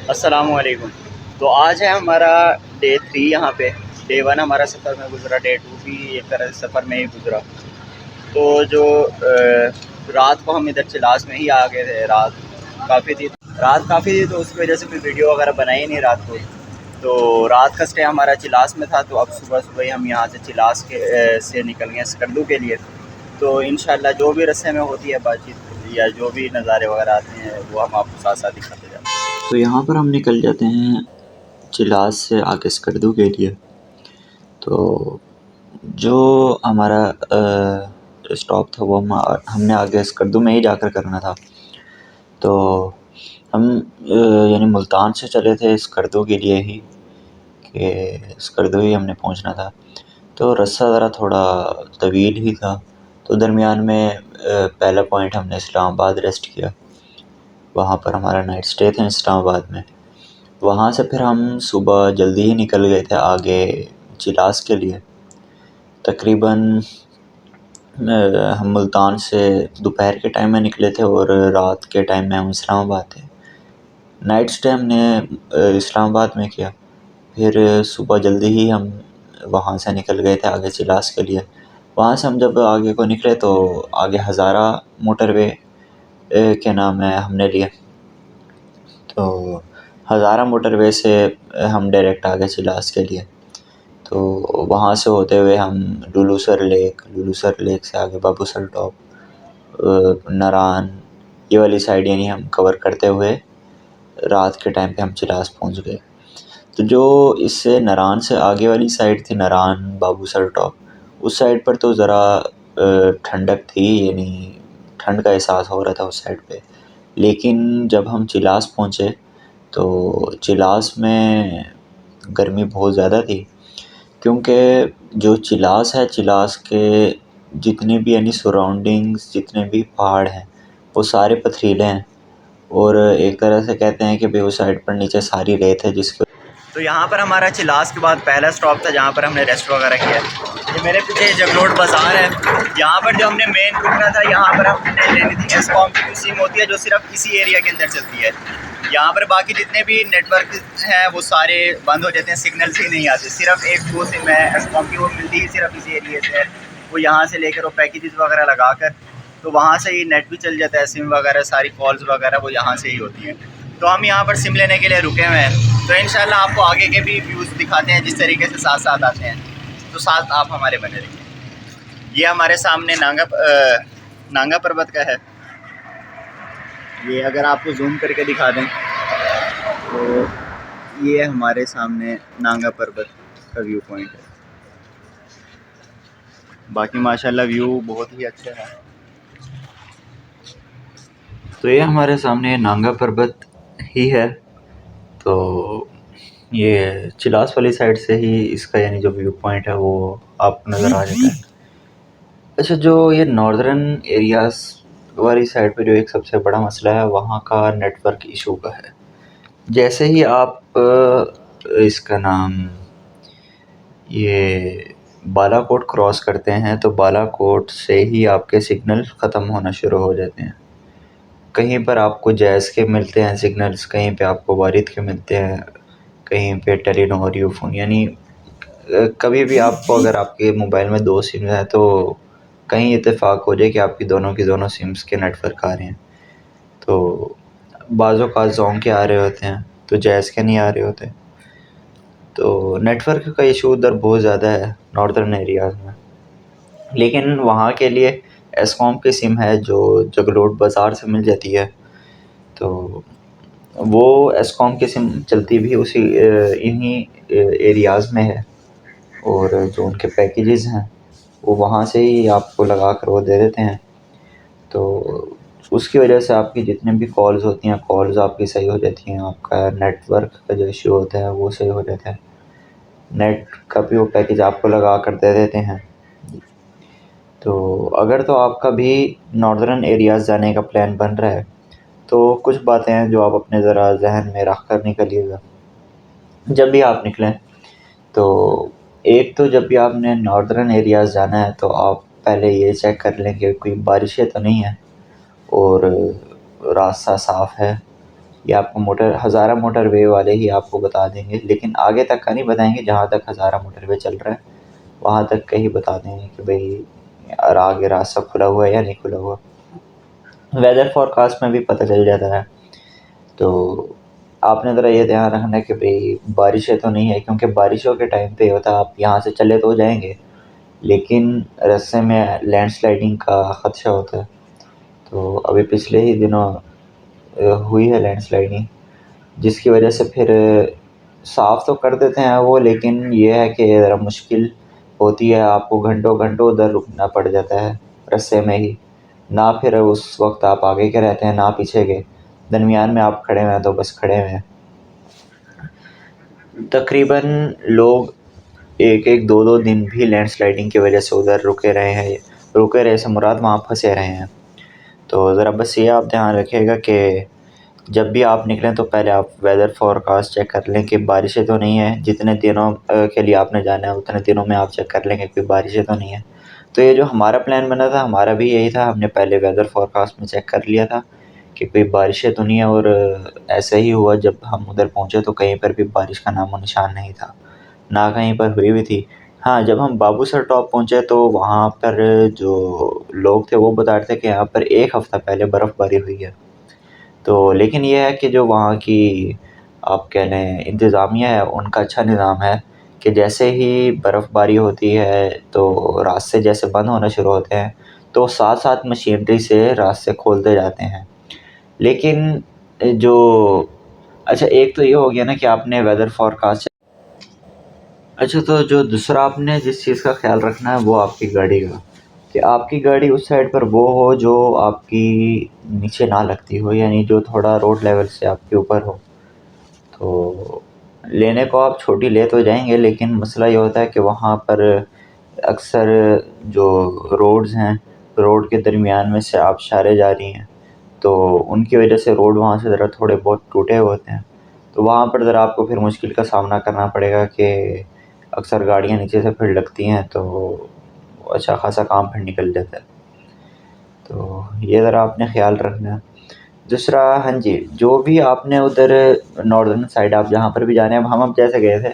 السلام علیکم۔ تو آج ہے ہمارا ڈے 3 یہاں پہ۔ ڈے 1 ہمارا سفر میں گزرا، ڈے 2 بھی ایک طرح سے سفر میں ہی گزرا۔ تو جو رات کو ہم ادھر چلاس میں ہی آ گئے تھے، رات کافی تھی تو اس کی وجہ سے کوئی ویڈیو وغیرہ بنائی نہیں رات کو۔ تو رات کا اسٹے ہمارا چلاس میں تھا، تو اب صبح صبح ہی ہم یہاں سے چلاس کے سے نکل گئے اسکردو کے لیے۔ تو انشاءاللہ جو بھی رستے میں ہوتی ہے بات چیت یا جو بھی نظارے وغیرہ آتے ہیں وہ ہم آپ کو ساتھ ساتھ دکھاتے جاتے ہیں۔ تو یہاں پر ہم نکل جاتے ہیں چلاس سے آگے اسکردو کے لیے۔ تو جو ہمارا اسٹاپ تھا وہ ہم نے آگے اسکردو میں ہی جا کر کرنا تھا۔ تو ہم یعنی ملتان سے چلے تھے اسکردو کے لیے ہی، کہ اسکردو ہی ہم نے پہنچنا تھا۔ تو رستہ ذرا تھوڑا طویل ہی تھا، تو درمیان میں پہلا پوائنٹ ہم نے اسلام آباد ریسٹ کیا۔ وہاں پر ہمارا نائٹ اسٹے تھا اسلام آباد میں۔ وہاں سے پھر ہم صبح جلدی ہی نکل گئے تھے آگے چلاس کے لیے۔ تقریباً ہم ملتان سے دوپہر کے ٹائم میں نکلے تھے اور رات کے ٹائم میں ہم اسلام آباد تھے۔ نائٹ اسٹے ہم نے اسلام آباد میں کیا، پھر صبح جلدی ہی ہم وہاں سے نکل گئے تھے آگے چلاس کے لیے۔ وہاں سے ہم جب آگے کو نکلے تو آگے ہزارہ موٹر وے کے نام ہے ہم نے لیا۔ تو ہزارہ موٹر وے سے ہم ڈائریکٹ آگے چلاس کے لیے۔ تو وہاں سے ہوتے ہوئے ہم لولوسر لیک سے آگے بابو سر ٹاپ، نران، یہ والی سائڈ یعنی ہم کور کرتے ہوئے رات کے ٹائم پہ ہم چلاس پہنچ گئے۔ تو جو اس سے نران سے آگے والی سائڈ تھی، نران بابو سر ٹاپ، اس سائڈ پر تو ذرا ٹھنڈک تھی، یعنی ٹھنڈ کا احساس ہو رہا تھا اس سائڈ پہ۔ لیکن جب ہم چلاس پہنچے تو چلاس میں گرمی بہت زیادہ تھی، کیونکہ جو چلاس ہے، چلاس کے جتنے بھی یعنی سراؤنڈنگز جتنے بھی پہاڑ ہیں وہ سارے پتھریلے ہیں، اور ایک طرح سے کہتے ہیں کہ بے اس سائڈ پر نیچے ساری ریت ہے جس کے۔ تو یہاں پر ہمارا چلاس کے بعد پہلا اسٹاپ تھا جہاں پر ہم نے ریسٹ وغیرہ کیا۔ یہ میرے پیچھے جگلوٹ بازار ہے، یہاں پر جو ہم نے مین رکنا تھا، یہاں پر ہم نے لینی تھی ایسکوم کی سم ہوتی ہے جو صرف اسی ایریا کے اندر چلتی ہے۔ یہاں پر باقی جتنے بھی نیٹ ورک ہیں وہ سارے بند ہو جاتے ہیں، سگنلس ہی نہیں آتے۔ صرف ایک دو سم ہے ایسکوم کی، وہ ملتی ہی صرف اسی ایریا سے ہے۔ وہ یہاں سے لے کر وہ پیکیجز وغیرہ لگا کر تو وہاں سے ہی نیٹ بھی چل جاتا ہے، سم وغیرہ ساری کالز وغیرہ وہ یہاں سے ہی ہوتی ہیں۔ تو ہم یہاں پر سم لینے کے لیے رکے ہوئے ہیں، تو انشاءاللہ آپ کو آگے کے بھی ویوز دکھاتے ہیں جس طریقے سے ساتھ ساتھ آتے ہیں، تو ساتھ آپ ہمارے بنے رہیے۔ یہ ہمارے سامنے نانگا پروت کا ہے، یہ اگر آپ کو زوم کر کے دکھا دیں تو یہ ہمارے سامنے نانگا پروت کا ویو پوائنٹ ہے۔ باقی ماشاءاللہ ویو بہت ہی اچھا ہے۔ تو یہ ہمارے سامنے نانگا پروت ہی ہے، تو یہ چلاس والی سائڈ سے ہی اس کا یعنی جو ویو پوائنٹ ہے وہ آپ کو نظر آ جاتا ہے۔ اچھا، جو یہ ناردرن ایریاز والی سائڈ پہ جو ایک سب سے بڑا مسئلہ ہے وہاں کا نیٹ ورک ایشو کا ہے۔ جیسے ہی آپ اس کا نام یہ بالا کوٹ کراس کرتے ہیں تو بالا کوٹ سے ہی آپ کے سگنل ختم ہونا شروع ہو جاتے ہیں۔ کہیں پر آپ کو جیز کے ملتے ہیں سگنلز، کہیں پہ آپ کو وارد کے ملتے ہیں، کہیں پہ ٹیلی نور یو فون، یعنی کبھی بھی آپ کو اگر آپ کے موبائل میں دو سم ہیں تو کہیں اتفاق ہو جائے کہ آپ کی دونوں سمز کے نیٹ ورک آ رہے ہیں، تو بعض اوقات زون کے آ رہے ہوتے ہیں تو جیز کے نہیں آ رہے ہوتے۔ تو نیٹ ورک کا ایشو ادھر بہت زیادہ ہے ناردرن ایریاز میں۔ لیکن وہاں کے لیے ایسکوم کی سم ہے جو جگلوٹ بازار سے مل جاتی ہے، تو وہ ایسکوم کی سم چلتی بھی انہی ایریاز میں ہے، اور جو ان کے پیکیجز ہیں وہ وہاں سے ہی آپ کو لگا کر وہ دے دیتے ہیں۔ تو اس کی وجہ سے آپ کی جتنے بھی کالز ہوتی ہیں، کالز آپ کی صحیح ہو جاتی ہیں، آپ کا نیٹ ورک کا جو ایشو ہوتا ہے وہ صحیح ہو جاتا ہے، نیٹ کا بھی وہ پیکیج آپ کو لگا کر دے دیتے ہیں۔ تو اگر تو آپ کا بھی ناردرن ایریاز جانے کا پلان بن رہا ہے تو کچھ باتیں ہیں جو آپ اپنے ذرا ذہن میں رکھ کر نکلیے گا جب بھی آپ نکلیں۔ تو ایک تو جب بھی آپ نے ناردرن ایریاز جانا ہے تو آپ پہلے یہ چیک کر لیں کہ کوئی بارشیں تو نہیں ہیں اور راستہ صاف ہے، یہ آپ کو ہزارہ موٹر وے والے ہی آپ کو بتا دیں گے، لیکن آگے تک کا نہیں بتائیں گے، جہاں تک ہزارہ موٹر وے چل رہا ہے وہاں تک کا ہی بتا دیں گے کہ بھئی اور آگے راستہ کھلا ہوا ہے یا نہیں کھلا ہوا۔ ویدر فور کاسٹ میں بھی پتہ چل جاتا ہے، تو آپ نے ذرا یہ دھیان رکھنا ہے کہ بھئی بارشیں تو نہیں ہے، کیونکہ بارشوں کے ٹائم پہ ہوتا ہے آپ یہاں سے چلے تو جائیں گے لیکن رستے میں لینڈ سلائڈنگ کا خدشہ ہوتا ہے۔ تو ابھی پچھلے ہی دنوں ہوئی ہے لینڈ سلائڈنگ، جس کی وجہ سے پھر صاف تو کر دیتے ہیں وہ، لیکن یہ ہے کہ ذرا مشکل ہوتی ہے، آپ کو گھنٹوں گھنٹوں ادھر رکنا پڑ جاتا ہے رستے میں ہی، نہ پھر اس وقت آپ آگے کے رہتے ہیں نہ پیچھے کے، درمیان میں آپ کھڑے ہوئے ہیں تو بس کھڑے ہوئے ہیں۔ تقریباً لوگ ایک ایک دو دو دن بھی لینڈ سلائڈنگ کی وجہ سے ادھر رکے رہے ہیں، رکے رہے سے مراد وہاں پھنسے رہے ہیں۔ تو ذرا بس یہ آپ دھیان رکھیے گا کہ جب بھی آپ نکلیں تو پہلے آپ ویدر فور کاسٹ چیک کر لیں کہ بارشیں تو نہیں ہیں، جتنے دنوں کے لیے آپ نے جانا ہے اتنے دنوں میں آپ چیک کر لیں کہ کوئی بارشیں تو نہیں ہیں۔ تو یہ جو ہمارا پلان بنا تھا ہمارا بھی یہی تھا، ہم نے پہلے ویدر فور کاسٹ میں چیک کر لیا تھا کہ کوئی بارشیں تو نہیں ہیں، اور ایسا ہی ہوا جب ہم ادھر پہنچے تو کہیں پر بھی بارش کا نام و نشان نہیں تھا، نہ کہیں پر ہوئی بھی تھی۔ ہاں جب ہم بابو سر ٹاپ پہنچے تو وہاں پر جو لوگ تھے وہ بتا رہے تھے کہ یہاں پر ایک ہفتہ پہلے برف باری ہوئی ہے، تو لیکن یہ ہے کہ جو وہاں کی آپ کہہ لیں انتظامیہ ہے ان کا اچھا نظام ہے کہ جیسے ہی برف باری ہوتی ہے تو راستے جیسے بند ہونا شروع ہوتے ہیں تو ساتھ ساتھ مشینری سے راستے کھولتے جاتے ہیں۔ لیکن جو اچھا ایک تو یہ ہو گیا نا کہ آپ نے ویدر فور کاسٹ، اچھا تو جو دوسرا آپ نے جس چیز کا خیال رکھنا ہے وہ آپ کی گاڑی کا، کہ آپ کی گاڑی اس سائڈ پر وہ ہو جو آپ کی نیچے نہ لگتی ہو، یعنی جو تھوڑا روڈ لیول سے آپ کے اوپر ہو۔ تو لینے کو آپ چھوٹی لے تو جائیں گے لیکن مسئلہ یہ ہوتا ہے کہ وہاں پر اکثر جو روڈز ہیں روڈ کے درمیان میں سے آپ شارے جا رہی ہیں تو ان کی وجہ سے روڈ وہاں سے ذرا تھوڑے بہت ٹوٹے ہوتے ہیں، تو وہاں پر ذرا آپ کو پھر مشکل کا سامنا کرنا پڑے گا کہ اکثر گاڑیاں نیچے سے پھر لگتی ہیں تو اچھا خاصا کام پھر نکل جاتا ہے، تو یہ ذرا آپ نے خیال رکھنا ہے۔ دوسرا ہاں جی جو بھی آپ نے ادھر ناردرن سائڈ آپ جہاں پر بھی جانے ہیں، ہم اب جیسے گئے تھے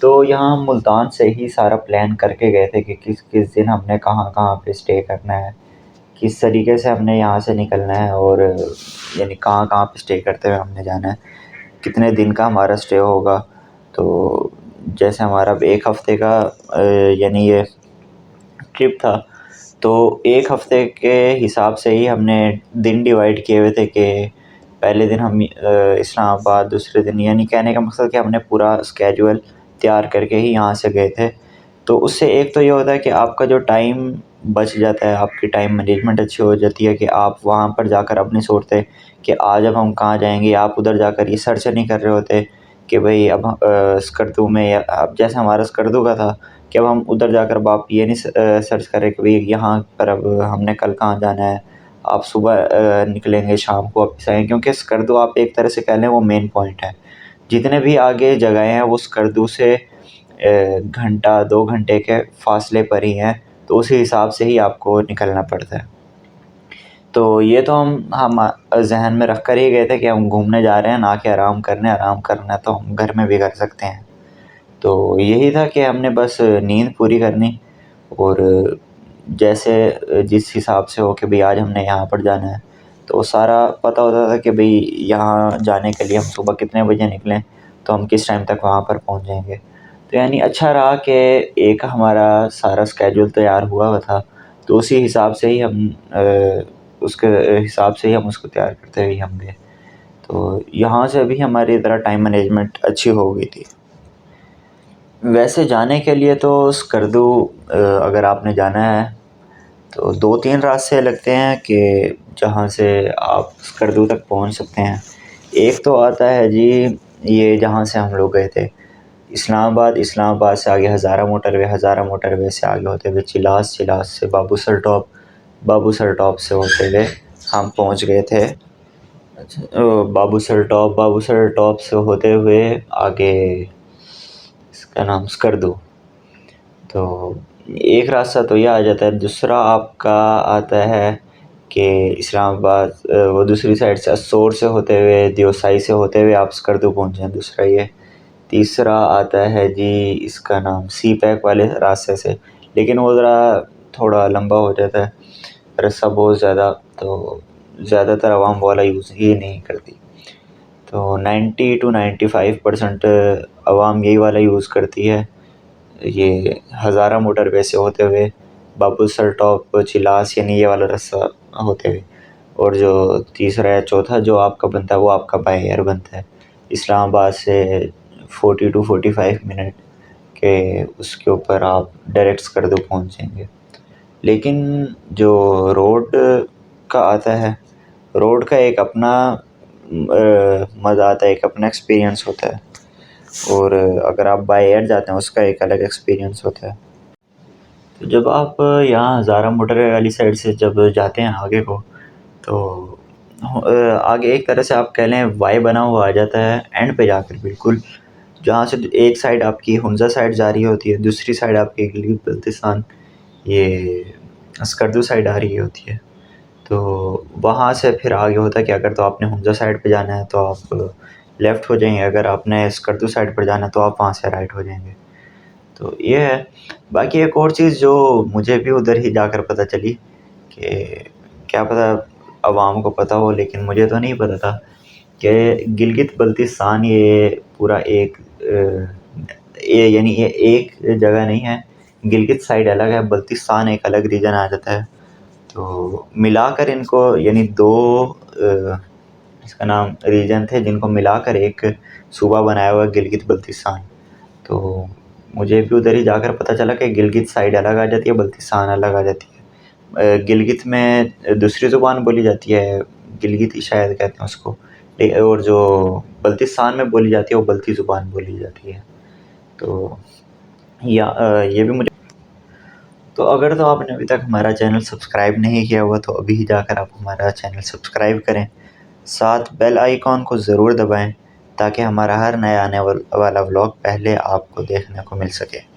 تو یہاں ملتان سے ہی سارا پلان کر کے گئے تھے کہ کس کس دن ہم نے کہاں کہاں پہ اسٹے کرنا ہے، کس طریقے سے ہم نے یہاں سے نکلنا ہے، اور یعنی کہاں کہاں پہ اسٹے کرتے ہوئے ہم نے جانا ہے، کتنے دن کا ہمارا اسٹے ہوگا۔ تو جیسے ہمارا ایک ہفتے کا یعنی یہ ٹرپ تھا تو ایک ہفتے کے حساب سے ہی ہم نے دن ڈیوائیڈ کیے ہوئے تھے کہ پہلے دن ہم اسلام آباد، دوسرے دن یعنی کہنے کا مقصد کہ ہم نے پورا اسکیجول تیار کر کے ہی یہاں سے گئے تھے۔ تو اس سے ایک تو یہ ہوتا ہے کہ آپ کا جو ٹائم بچ جاتا ہے، آپ کی ٹائم مینجمنٹ اچھی ہو جاتی ہے کہ آپ وہاں پر جا کر اب نہیں سوچتے کہ آج اب ہم کہاں جائیں گے، آپ ادھر جا کر یہ سرچ نہیں کر رہے ہوتے کہ بھئی اب اسکردو میں، یا اب جیسے ہمارا اسکردو کا تھا کہ اب ہم ادھر جا کر آپ یہ نہیں سرچ کریں کہ بھئی یہاں پر اب ہم نے کل کہاں جانا ہے، آپ صبح نکلیں گے شام کو واپس آئیں گے، کیونکہ اسکردو آپ ایک طرح سے کہہ لیں وہ مین پوائنٹ ہے، جتنے بھی آگے جگہیں ہیں وہ اسکردو سے گھنٹہ دو گھنٹے کے فاصلے پر ہی ہیں، تو اسی حساب سے ہی آپ کو نکلنا پڑتا ہے۔ تو یہ تو ہم ذہن میں رکھ کر ہی گئے تھے کہ ہم گھومنے جا رہے ہیں نہ کہ آرام کرنے، آرام کرنا تو ہم گھر میں بھی کر سکتے ہیں۔ تو یہی تھا کہ ہم نے بس نیند پوری کرنی، اور جیسے جس حساب سے ہو کہ بھئی آج ہم نے یہاں پر جانا ہے تو سارا پتہ ہوتا تھا کہ بھئی یہاں جانے کے لیے ہم صبح کتنے بجے نکلیں تو ہم کس ٹائم تک وہاں پر پہنچ جائیں گے۔ تو یعنی اچھا رہا کہ ایک ہمارا سارا اسکیجول تیار ہوا تھا، تو اسی حساب سے ہی ہم اس کے حساب سے ہی ہم اس کو تیار کرتے ہوئے ہم گئے، تو یہاں سے بھی ہماری ذرا ٹائم مینجمنٹ اچھی ہو گئی تھی۔ ویسے جانے کے لیے تو اسکردو اگر آپ نے جانا ہے تو دو تین راستے لگتے ہیں کہ جہاں سے آپ اسکردو تک پہنچ سکتے ہیں۔ ایک تو آتا ہے جی یہ جہاں سے ہم لوگ گئے تھے اسلام آباد، اسلام آباد سے آگے ہزارہ موٹر وے، ہزارہ موٹر وے سے آگے ہوتے ہوئے چلاس، چلاس سے بابو سر ٹاپ، بابو سر ٹاپ سے ہوتے ہوئے ہم پہنچ گئے تھے بابو سر ٹاپ، بابو سر ٹاپ سے ہوتے ہوئے آگے اس کا نام اسکردو۔ تو ایک راستہ تو یہ آ جاتا ہے، دوسرا آپ کا آتا ہے کہ اسلام آباد وہ دوسری سائڈ سے اسور سے ہوتے ہوئے دیوسائی سے ہوتے ہوئے آپ اسکردو پہنچیں. دوسرا یہ. تیسرا آتا ہے جی اس کا نام سی پیک والے راستے سے، لیکن وہ ذرا تھوڑا لمبا ہو جاتا ہے، رستہ بہت زیادہ، تو زیادہ تر عوام والا یوز ہی نہیں کرتی. تو 90 to 95% عوام یہی والا یوز کرتی ہے، یہ ہزارہ موٹر وے سے ہوتے ہوئے بابو سر ٹاپ چلاس یعنی یہ والا رستہ ہوتے ہوئے. اور جو تیسرا یا چوتھا جو آپ کا بنتا ہے وہ آپ کا بائی ایئر بنتا ہے اسلام آباد سے 40 to 45 منٹ کے اس کے اوپر آپ ڈائریکٹ اسکردو پہنچ جائیں گے. لیکن جو روڈ کا آتا ہے، روڈ کا ایک اپنا مزہ آتا ہے، ایک اپنا ایکسپیرینس ہوتا ہے، اور اگر آپ بائی ایئر جاتے ہیں اس کا ایک الگ ایکسپیرینس ہوتا ہے. تو جب آپ یہاں ہزارہ موٹر وے والی سائڈ سے جب جاتے ہیں آگے کو، تو آگے ایک طرح سے آپ کہہ لیں وائی بنا ہوا آ جاتا ہے اینڈ پہ جا کر، بالکل جہاں سے ایک سائڈ آپ کی حمزہ سائڈ جا رہی ہوتی ہے، دوسری سائڈ آپ کی گلگت بلتستان یہ اسکردو سائڈ آ رہی ہوتی ہے. تو وہاں سے پھر آگے ہوتا ہے کہ اگر تو آپ نے حمزہ سائڈ پہ جانا ہے تو آپ لیفٹ ہو جائیں گے، اگر آپ نے اسکردو سائڈ پر جانا ہے تو آپ وہاں سے رائٹ ہو جائیں گے. تو یہ ہے. باقی ایک اور چیز جو مجھے بھی ادھر ہی جا کر پتہ چلی، کہ کیا پتہ عوام کو پتہ ہو لیکن مجھے تو نہیں پتہ تھا، کہ گلگت بلتستان یہ پورا ایک یعنی یہ ایک جگہ نہیں ہے. گلگت سائڈ الگ ہے، بلتستان ایک الگ ریجن آ جاتا ہے. تو ملا کر ان کو یعنی دو اس کا نام ریجن تھے جن کو ملا کر ایک صوبہ بنایا ہوا گلگت بلتستان. تو مجھے بھی ادھر ہی جا کر پتہ چلا کہ گلگت سائڈ الگ آ جاتی ہے، بلتستان الگ آ جاتی ہے. گلگت میں دوسری زبان بولی جاتی ہے، گلگتی شاید کہتے ہیں اس کو، اور جو بلتستان میں بولی جاتی ہے وہ بلتی زبان بولی جاتی ہے. تو یہ بھی مجھے. تو اگر تو آپ نے ابھی تک ہمارا چینل سبسکرائب نہیں کیا ہوا تو ابھی جا کر آپ ہمارا چینل سبسکرائب کریں، ساتھ بیل آئیکن کو ضرور دبائیں تاکہ ہمارا ہر نیا آنے والا ولاگ پہلے آپ کو دیکھنے کو مل سکے.